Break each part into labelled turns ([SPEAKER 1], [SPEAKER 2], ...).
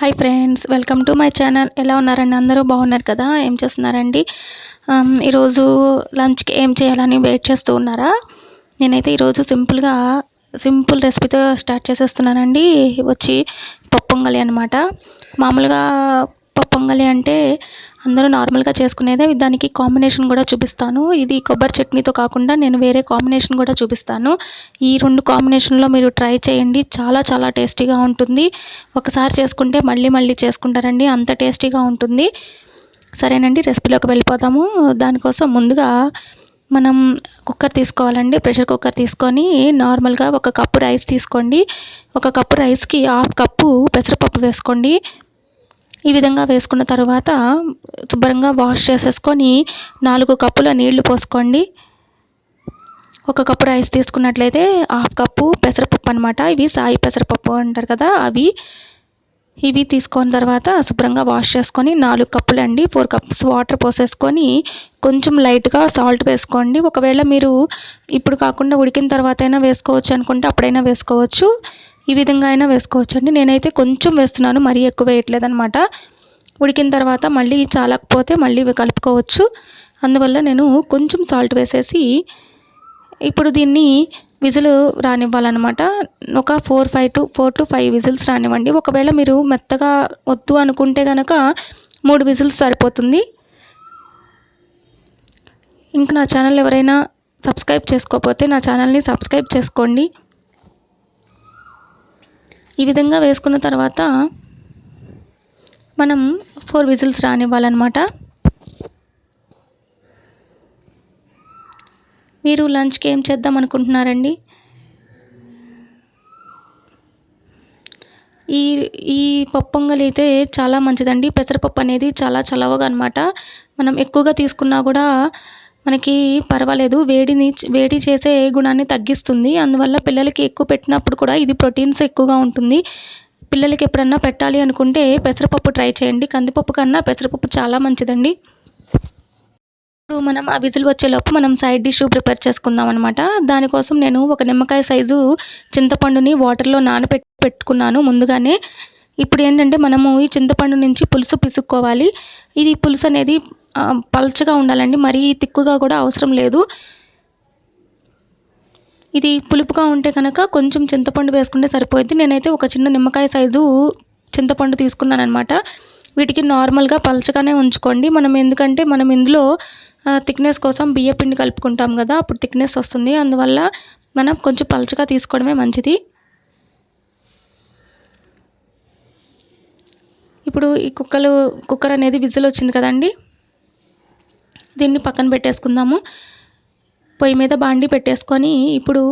[SPEAKER 1] Hi friends, welcome to my channel. ఎలా ఉన్నారండి? అందరూ బాగున్నారు కదా? ఏం చేస్తున్నారండి? ఈరోజు లంచ్కి ఏం చేయాలని వెయిట్ చేస్తూ ఉన్నారా? నేనైతే ఈరోజు సింపుల్ రెసిపీతో స్టార్ట్ చేసేస్తున్నానండి. వచ్చి పొంగలి అనమాట. మామూలుగా పొంగలి అంటే అందరూ నార్మల్గా చేసుకునేదే. దానికి కాంబినేషన్ కూడా చూపిస్తాను. ఇది కొబ్బరి చట్నీతో కాకుండా నేను వేరే కాంబినేషన్ కూడా చూపిస్తాను. ఈ 2 కాంబినేషన్లో మీరు ట్రై చేయండి. చాలా చాలా టేస్టీగా ఉంటుంది. ఒకసారి చేసుకుంటే మళ్ళీ మళ్ళీ చేసుకుంటారండి, అంత టేస్టీగా ఉంటుంది. సరేనండి, రెసిపీలోకి వెళ్ళిపోతాము. దానికోసం ముందుగా మనం కుక్కర్ తీసుకోవాలండి. ప్రెషర్ కుక్కర్ తీసుకొని నార్మల్గా 1 కప్పు రైస్ తీసుకోండి. 1 కప్పు రైస్కి 1/2 కప్పు పెసరపప్పు వేసుకోండి. ఈ విధంగా వేసుకున్న తర్వాత శుభ్రంగా వాష్ చేసేసుకొని 4 కప్పుల నీళ్లు పోసుకోండి. 1 కప్పు రైస్ తీసుకున్నట్లయితే 1/2 కప్పు పెసరపప్పు అనమాట. ఇవి సాయి పెసరపప్పు అంటారు కదా, ఇవి తీసుకున్న తర్వాత శుభ్రంగా వాష్ చేసుకొని 4 కప్పులు అండి 4 కప్స్ వాటర్ పోసేసుకొని కొంచెం లైట్గా సాల్ట్ వేసుకోండి. ఒకవేళ మీరు ఇప్పుడు కాకుండా ఉడికిన తర్వాత అయినా వేసుకోవచ్చు అనుకుంటే అప్పుడైనా వేసుకోవచ్చు. ఈ విధంగా అయినా వేసుకోవచ్చు అండి. నేనైతే కొంచెం వేస్తున్నాను, మరీ ఎక్కువ వేయట్లేదు అనమాట. ఉడికిన తర్వాత మళ్ళీ చాలకపోతే మళ్ళీ కలుపుకోవచ్చు. అందువల్ల నేను కొంచెం సాల్ట్ వేసేసి ఇప్పుడు దీన్ని విజిల్ రానివ్వాలన్నమాట. ఒక 4 to 5 విజిల్స్ రానివ్వండి. ఒకవేళ మీరు మెత్తగా వద్దు అనుకుంటే కనుక 3 విజిల్స్ సరిపోతుంది. ఇంకా నా ఛానల్ ఎవరైనా సబ్స్క్రైబ్ చేసుకోకపోతే నా ఛానల్ని సబ్స్క్రైబ్ చేసుకోండి. ఈ విధంగా వేసుకున్న తర్వాత మనం 4 విజిల్స్ రానివ్వాలన్నమాట. మీరు లంచ్కి ఏం చేద్దాం అనుకుంటున్నారండి? ఈ పొంగలి అయితే చాలా మంచిదండి. పెసరపప్పు అనేది చాలా చలవగా అనమాట. మనం ఎక్కువగా తీసుకున్నా కూడా మనకి పర్వాలేదు, వేడి చేసే గుణాన్ని తగ్గిస్తుంది. అందువల్ల పిల్లలకి ఎక్కువ పెట్టినప్పుడు కూడా ఇది ప్రోటీన్స్ ఎక్కువగా ఉంటుంది. పిల్లలకి ఎప్పుడన్నా పెట్టాలి అనుకుంటే పెసరపప్పు ట్రై చేయండి. కందిపప్పు కన్నా పెసరపప్పు చాలా మంచిదండి. ఇప్పుడు మనం ఆ విజిల్ వచ్చేలోపు మనం సైడ్ డిష్ ప్రిపేర్ చేసుకుందాం అనమాట. దానికోసం నేను 1 నిమ్మకాయ సైజు చింతపండుని వాటర్లో పెట్టుకున్నాను ముందుగానే. ఇప్పుడు ఏంటంటే మనము ఈ చింతపండు నుంచి పులుసు పిసుక్కోవాలి. ఇది పులుసు అనేది పల్చగా ఉండాలండి, మరీ తిక్కుగా కూడా అవసరం లేదు. ఇది పులుపుగా ఉంటే కనుక కొంచెం చింతపండు వేసుకుంటే సరిపోద్ది. నేనైతే ఒక చిన్న నిమ్మకాయ సైజు చింతపండు తీసుకున్నాను అనమాట. వీటికి నార్మల్గా పల్చగానే ఉంచుకోండి. ఎందుకంటే మనం ఇందులో థిక్నెస్ కోసం బియ్య పిండి కలుపుకుంటాం కదా, అప్పుడు థిక్నెస్ వస్తుంది. అందువల్ల మనం కొంచెం పల్చగా తీసుకోవడమే మంచిది. ఇప్పుడు ఈ కుక్కర్ అనేది విజిల్ వచ్చింది కదండి, దీన్ని పక్కన పెట్టేసుకుందాము. పొయ్యి మీద బాండి పెట్టేసుకొని ఇప్పుడు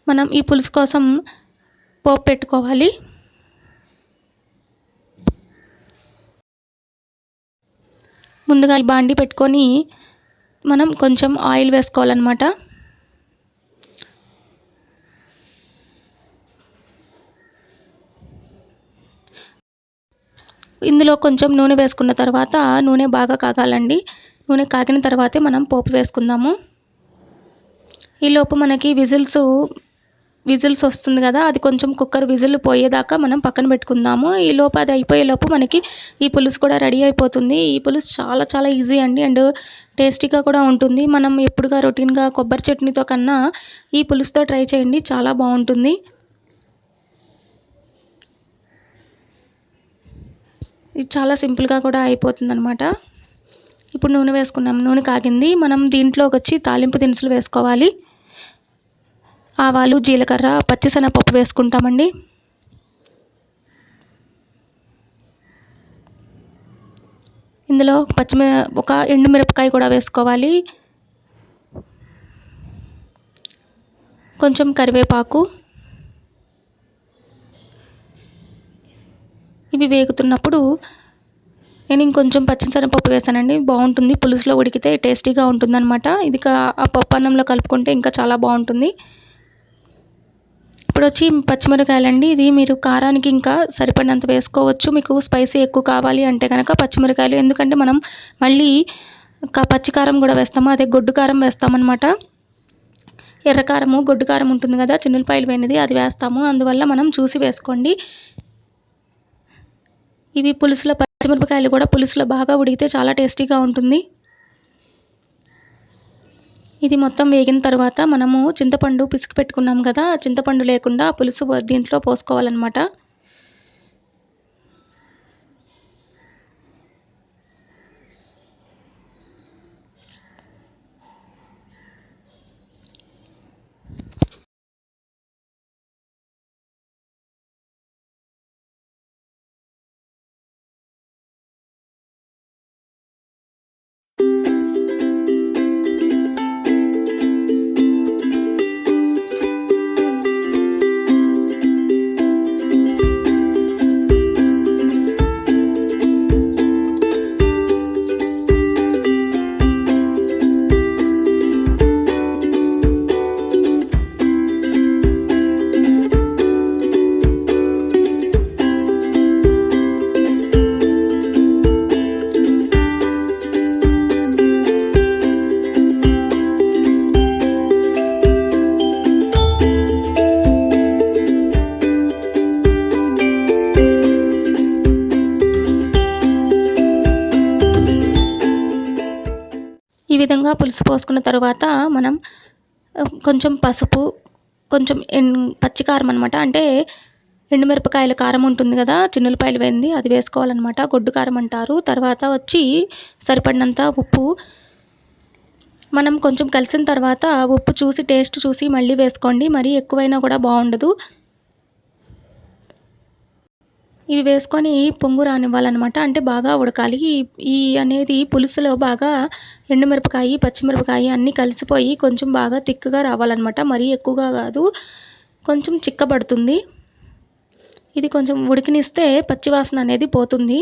[SPEAKER 1] మనం ఈ పులుసు కోసం పోపు పెట్టుకోవాలి. ముందుగా ఈ బాండి పెట్టుకొని మనం కొంచెం ఆయిల్ వేసుకోవాలన్నమాట. ఇందులో కొంచెం నూనె వేసుకున్న తర్వాత నూనె బాగా కాగాలండి. నూనె కాగిన తర్వాతే మనం పోపు వేసుకుందాము. ఈలోపు మనకి విజిల్స్ వస్తుంది కదా, అది కొంచెం కుక్కర్ విజిల్ పోయేదాకా మనం పక్కన పెట్టుకుందాము. ఈలోపు అది అయిపోయేలోపు మనకి ఈ పులుసు కూడా రెడీ అయిపోతుంది. ఈ పులుసు చాలా చాలా ఈజీ అండి, అండ్ టేస్టీగా కూడా ఉంటుంది. మనం ఎప్పుడుగా రొటీన్గా కొబ్బరి చట్నీతో కన్నా ఈ పులుసుతో ట్రై చేయండి, చాలా బాగుంటుంది. ఇది చాలా సింపుల్గా కూడా అయిపోతుంది అనమాట. ఇప్పుడు నూనె వేసుకున్నాం, నూనె కాగింది. మనం దీంట్లోకి వచ్చి తాలింపు దినుసులు వేసుకోవాలి. ఆవాలు, జీలకర్ర, పచ్చిశనగపప్పు వేసుకుంటామండి. ఇందులో ఒక ఎండుమిరపకాయ కూడా వేసుకోవాలి. కొంచెం కరివేపాకు. ఇవి వేగుతున్నప్పుడు నేను ఇంకొంచెం పచ్చిశనగపప్పు వేసానండి, బాగుంటుంది. పులుసులో ఉడికితే టేస్టీగా ఉంటుందన్నమాట. ఇది ఆ పప్పు అన్నంలో కలుపుకుంటే ఇంకా చాలా బాగుంటుంది. ఇప్పుడు వచ్చి పచ్చిమిరకాయలండి. ఇది మీరు కారానికి ఇంకా సరిపడినంత వేసుకోవచ్చు. మీకు స్పైసీ ఎక్కువ కావాలి అంటే కనుక పచ్చిమిరకాయలు, ఎందుకంటే మనం మళ్ళీ పచ్చికారం కూడా వేస్తాము, అదే గొడ్డు కారం వేస్తామన్నమాట. ఎర్రకారము, గొడ్డు కారం ఉంటుంది కదా, చిన్నులపాయలు వేయనిది, అది వేస్తాము. అందువల్ల మనం చూసి వేసుకోండి. ఇవి పులుసులో పచ్చిమిరపకాయలు కూడా పులుసులో బాగా ఉడికితే చాలా టేస్టీగా ఉంటుంది. ఇది మొత్తం వేగిన తర్వాత మనము చింతపండు పిసికి పెట్టుకున్నాం కదా, చింతపండు లేకుండా పులుసు దీంట్లో పోసుకోవాలన్నమాట. ఈ విధంగా పులుసు పోసుకున్న తర్వాత మనం కొంచెం పసుపు, కొంచెం పచ్చికారం అనమాట, అంటే ఎండుమిరపకాయల కారం ఉంటుంది కదా, చిన్నులపాయలు వేయింది అది వేసుకోవాలన్నమాట, గొడ్డు కారం అంటారు. తర్వాత వచ్చి సరిపడినంత ఉప్పు. మనం కొంచెం కలిసిన తర్వాత ఉప్పు చూసి టేస్ట్ చూసి మళ్ళీ వేసుకోండి, మరీ ఎక్కువైనా కూడా బాగుండదు. ఇవి వేసుకొని పొంగు రానివ్వాలన్నమాట, అంటే బాగా ఉడకాలి. ఈ అనేది పులుసులో బాగా ఎండుమిరపకాయ, పచ్చిమిరపకాయ అన్నీ కలిసిపోయి కొంచెం బాగా తిక్కుగా రావాలన్నమాట, మరీ ఎక్కువగా కాదు, కొంచెం చిక్కబడుతుంది. ఇది కొంచెం ఉడికినిస్తే పచ్చివాసన అనేది పోతుంది.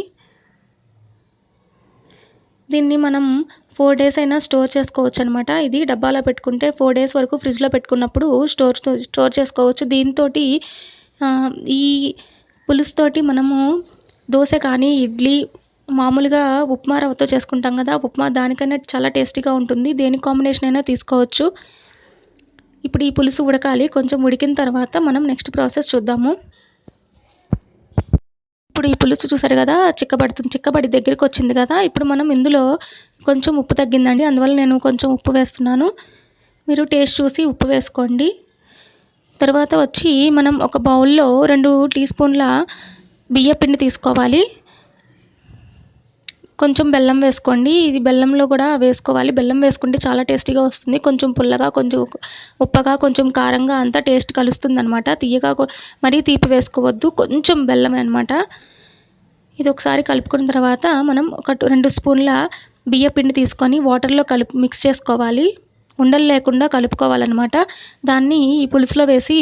[SPEAKER 1] దీన్ని మనం 4 days అయినా స్టోర్ చేసుకోవచ్చు అనమాట. ఇది డబ్బాలో పెట్టుకుంటే 4 days వరకు ఫ్రిడ్జ్లో పెట్టుకున్నప్పుడు స్టోర్ చేసుకోవచ్చు. దీంతో ఈ పులుసుతోటి మనము దోశ కానీ, ఇడ్లీ, మామూలుగా ఉప్మా రవ్వతో చేసుకుంటాం కదా, ఉప్మా దానికన్నా చాలా టేస్టీగా ఉంటుంది. దేని కాంబినేషన్ అయినా తీసుకోవచ్చు. ఇప్పుడు ఈ పులుసు ఉడకాలి. కొంచెం ఉడికిన తర్వాత మనం నెక్స్ట్ ప్రాసెస్ చూద్దాము. ఇప్పుడు ఈ పులుసు చూసారు కదా, చిక్కబడి దగ్గరికి వచ్చింది కదా. ఇప్పుడు మనం ఇందులో కొంచెం ఉప్పు తగ్గిందండి, అందువల్ల నేను కొంచెం ఉప్పు వేస్తున్నాను. మీరు టేస్ట్ చూసి ఉప్పు వేసుకోండి. తర్వాత వచ్చి మనం ఒక బౌల్లో 2 teaspoons బియ్యపిండి తీసుకోవాలి. కొంచెం బెల్లం వేసుకోండి. ఇది బెల్లంలో కూడా వేసుకోవాలి. బెల్లం వేసుకుంటే చాలా టేస్టీగా వస్తుంది. కొంచెం పుల్లగా, కొంచెం ఉప్పగా, కొంచెం కారంగా అంతా టేస్ట్ కలుస్తుందన్నమాట. తీయగా మరీ తీపి వేసుకోవద్దు, కొంచెం బెల్లమే అనమాట. ఇది ఒకసారి కలుపుకున్న తర్వాత మనం ఒక 2 spoons బియ్యపిండి తీసుకొని వాటర్లో మిక్స్ చేసుకోవాలి. ఉండలు లేకుండా కలుపుకోవాలన్నమాట. దాన్ని ఈ పులుసులో వేసి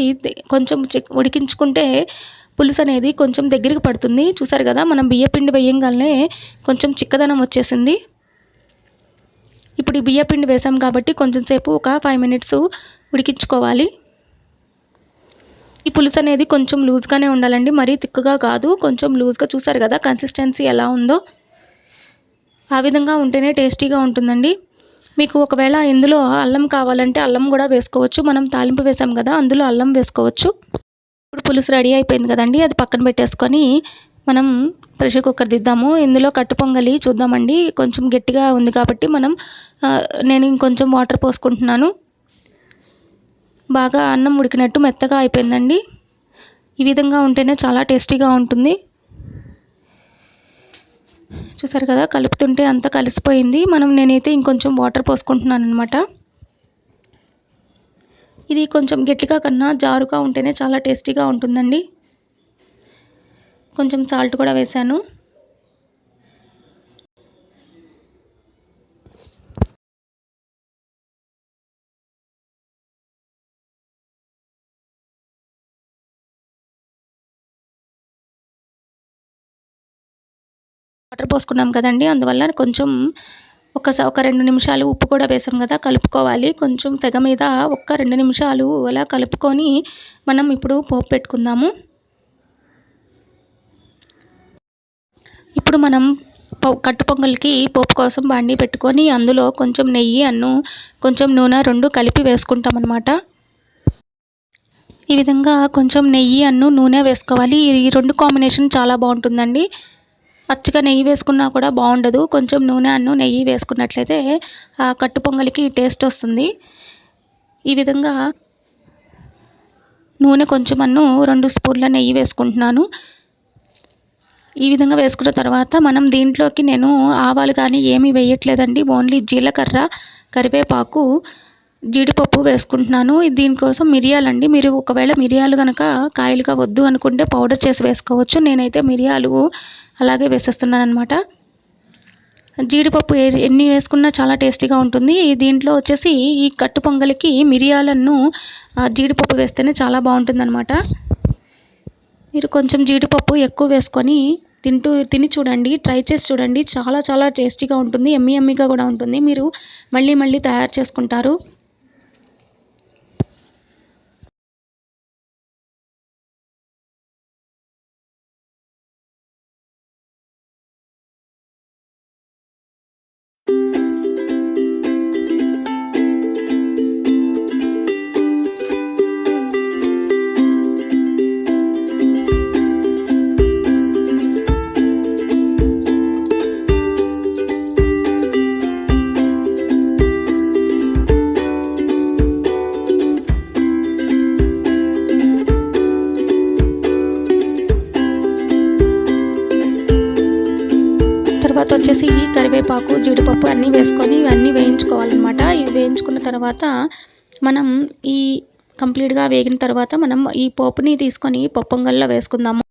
[SPEAKER 1] కొంచెం ఉడికించుకుంటే పులుసు అనేది కొంచెం దగ్గరికి పడుతుంది. చూసారు కదా, మనం బియ్యపిండి వేయంగానే కొంచెం చిక్కదనం వచ్చేసింది. ఇప్పుడు ఈ బియ్యపిండి వేసాం కాబట్టి కొంచెం సేపు ఒక 5 minutes ఉడికించుకోవాలి. ఈ పులుసు అనేది కొంచెం లూజ్గానే ఉండాలండి, మరీ తిక్కుగా కాదు, కొంచెం లూజ్గా. చూసారు కదా కన్సిస్టెన్సీ ఎలా ఉందో, ఆ విధంగా ఉంటేనే టేస్టీగా ఉంటుందండి. మీకు ఒకవేళ ఇందులో అల్లం కావాలంటే అల్లం కూడా వేసుకోవచ్చు. మనం తాలింపు వేసాం కదా, అందులో అల్లం వేసుకోవచ్చు. ఇప్పుడు పులుసు రెడీ అయిపోయింది కదండి, అది పక్కన పెట్టేసుకొని మనం ప్రెషర్ కుక్కర్ దిద్దాము. ఇందులో కట్టు పొంగలి చూద్దామండి. కొంచెం గట్టిగా ఉంది కాబట్టి నేను ఇంకొంచెం వాటర్ పోసుకుంటున్నాను. బాగా అన్నం ఉడికినట్టు మెత్తగా అయిపోయిందండి. ఈ విధంగా ఉంటేనే చాలా టేస్టీగా ఉంటుంది. చూసారు కదా, కలుపుతుంటే అంతా కలిసిపోయింది. నేనైతే ఇంకొంచెం వాటర్ పోసుకుంటున్నాను అనమాట. ఇది కొంచెం గట్టిగా కన్నా జారుగా ఉంటేనే చాలా టేస్టీగా ఉంటుందండి. కొంచెం సాల్ట్ కూడా వేసాను. వాటర్ పోసుకున్నాం కదండి, అందువల్ల కొంచెం ఒక 2 నిమిషాలు ఉప్పు కూడా వేసాం కదా, కలుపుకోవాలి. కొంచెం సెగ మీద ఒక 2 నిమిషాలు అలా కలుపుకొని మనం ఇప్పుడు పోపు పెట్టుకుందాము. ఇప్పుడు మనం కట్టు పొంగల్కి పోపు కోసం బాండీ పెట్టుకొని అందులో కొంచెం నెయ్యి, కొంచెం నూనె 2 కలిపి వేసుకుంటాం అన్నమాట. ఈ విధంగా కొంచెం నెయ్యి, నూనె వేసుకోవాలి. ఈ 2 కాంబినేషన్ చాలా బాగుంటుందండి. అచ్చగా నెయ్యి వేసుకున్నా కూడా బాగుండదు. కొంచెం నూనె నెయ్యి వేసుకున్నట్లయితే ఆ కట్టు పొంగలికి టేస్ట్ వస్తుంది. ఈ విధంగా నూనె కొంచెం 2 స్పూన్ల నెయ్యి వేసుకుంటున్నాను. ఈ విధంగా వేసుకున్న తర్వాత మనం దీంట్లోకి నేను ఆవాలు కానీ ఏమీ వేయట్లేదండి. ఓన్లీ జీలకర్ర, కరివేపాకు, జీడిపప్పు వేసుకుంటున్నాను. దీనికోసం మిరియాలండి. మీరు ఒకవేళ మిరియాలు కనుక కాయలుగా వద్దు అనుకుంటే పౌడర్ చేసి వేసుకోవచ్చు. నేనైతే మిరియాలు అలాగే వేసేస్తున్నాను అనమాట. జీడిపప్పు ఎన్ని వేసుకున్నా చాలా టేస్టీగా ఉంటుంది. దీంట్లో వచ్చేసి ఈ కట్టు పొంగలికి మిరియాలను జీడిపప్పు వేస్తేనే చాలా బాగుంటుందన్నమాట. మీరు కొంచెం జీడిపప్పు ఎక్కువ వేసుకొని తిని చూడండి, ట్రై చేసి చూడండి. చాలా చాలా టేస్టీగా ఉంటుంది, యమ్మీగా కూడా ఉంటుంది. మీరు మళ్ళీ మళ్ళీ తయారు చేసుకుంటారు. తర్వాత వచ్చేసి ఈ కరివేపాకు, జీడిపప్పు అన్నీ వేసుకొని ఇవన్నీ వేయించుకోవాలన్నమాట. ఇవి వేయించుకున్న తర్వాత మనం ఈ కంప్లీట్గా వేగిన తర్వాత మనం ఈ పోపుని తీసుకొని పొంగల్లో వేసుకుందాము.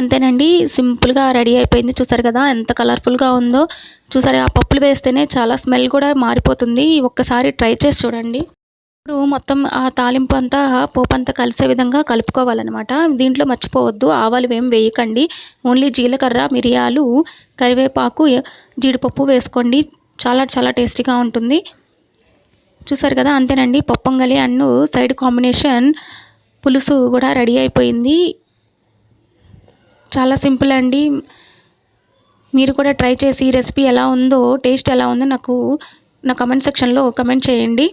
[SPEAKER 1] అంతేనండి, సింపుల్గా రెడీ అయిపోయింది. చూసారు కదా ఎంత కలర్ఫుల్గా ఉందో. చూసారు, ఆ పప్పులు వేస్తేనే చాలా స్మెల్ కూడా మారిపోతుంది. ఒక్కసారి ట్రై చేసి చూడండి. ఇప్పుడు మొత్తం ఆ తాలింపు అంతా, పోపు అంతా కలిసే విధంగా కలుపుకోవాలన్నమాట. దీంట్లో మర్చిపోవద్దు, ఆవాలు ఏం వేయకండి. ఓన్లీ జీలకర్ర, మిరియాలు, కరివేపాకు, జీడిపప్పు వేసుకోండి. చాలా చాలా టేస్టీగా ఉంటుంది. చూసారు కదా, అంతేనండి, పొంగలి సైడ్ కాంబినేషన్ పులుసు కూడా రెడీ అయిపోయింది. చాలా సింపుల్ అండి. మీరు కూడా ట్రై చేసి ఈ రెసిపీ ఎలా ఉందో, టేస్ట్ ఎలా ఉందో నాకు నా కమెంట్ సెక్షన్లో కమెంట్ చేయండి.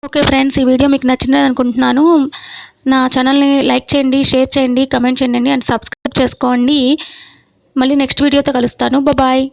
[SPEAKER 1] ఓకే ఫ్రెండ్స్, ఈ వీడియో మీకు నచ్చిందని అనుకుంటున్నాను. నా ఛానల్ని లైక్ చేయండి, షేర్ చేయండి, కమెంట్ చేయండి అండ్ సబ్స్క్రైబ్ చేసుకోండి. మళ్ళీ నెక్స్ట్ వీడియోతో కలుస్తాను. బాయ్.